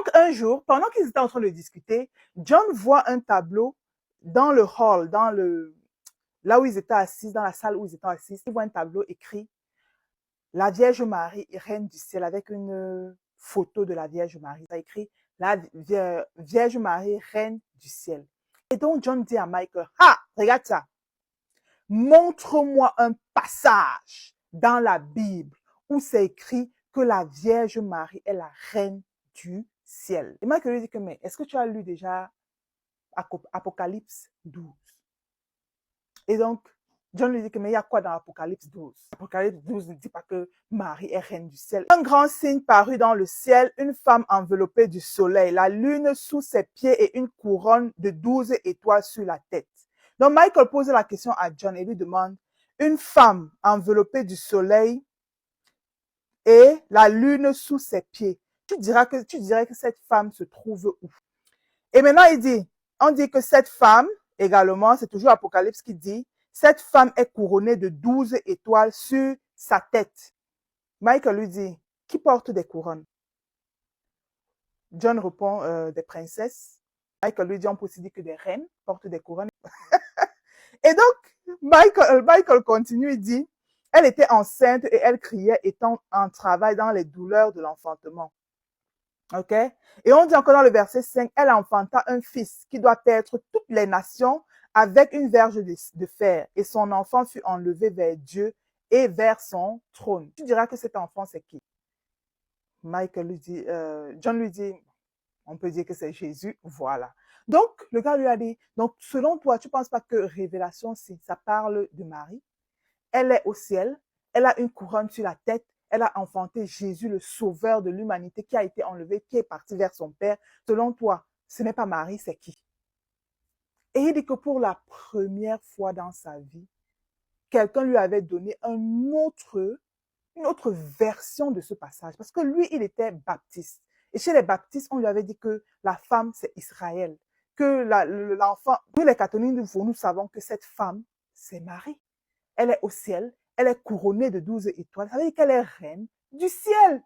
Donc, un jour, pendant qu'ils étaient en train de discuter, John voit un tableau dans le hall, là où ils étaient assis, dans la salle où ils étaient assis. Il voit un tableau écrit La Vierge Marie, Reine du ciel, avec une photo de la Vierge Marie. Ça écrit La Vierge Marie, Reine du ciel. Et donc, John dit à Michael, ah, regarde ça. Montre-moi un passage dans la Bible où c'est écrit que la Vierge Marie est la Reine du ciel. Et Michael lui dit que, mais est-ce que tu as lu déjà Apocalypse 12? Et donc, John lui dit que, mais il y a quoi dans Apocalypse 12? Apocalypse 12 ne dit pas que Marie est reine du ciel. Un grand signe parut dans le ciel, une femme enveloppée du soleil, la lune sous ses pieds et une couronne de 12 étoiles sur la tête. Donc, Michael pose la question à John et lui demande, une femme enveloppée du soleil et la lune sous ses pieds. Tu dirais que cette femme se trouve où? Et maintenant, on dit que cette femme, également, c'est toujours Apocalypse qui dit, cette femme est couronnée de 12 étoiles sur sa tête. Michael lui dit, qui porte des couronnes? John répond, des princesses. Michael lui dit, on peut aussi dire que des reines portent des couronnes. Et donc, Michael continue, il dit, elle était enceinte et elle criait étant en travail dans les douleurs de l'enfantement. OK? Et on dit encore dans le verset 5, elle enfanta un fils qui doit paître toutes les nations avec une verge de fer. Et son enfant fut enlevé vers Dieu et vers son trône. Tu diras que cet enfant, c'est qui? John lui dit, on peut dire que c'est Jésus, voilà. Donc, le gars lui a dit, donc, selon toi, tu ne penses pas que Révélation, ça parle de Marie? Elle est au ciel, elle a une couronne sur la tête, elle a enfanté Jésus, le sauveur de l'humanité, qui a été enlevé, qui est parti vers son Père. Selon toi, ce n'est pas Marie, c'est qui? Et il dit que pour la première fois dans sa vie, quelqu'un lui avait donné une autre version de ce passage. Parce que lui, il était baptiste. Et chez les baptistes, on lui avait dit que la femme, c'est Israël. Que l'enfant, nous les catholiques, nous savons que cette femme, c'est Marie. Elle est au ciel, elle est couronnée de 12 étoiles. Ça veut dire qu'elle est reine du ciel.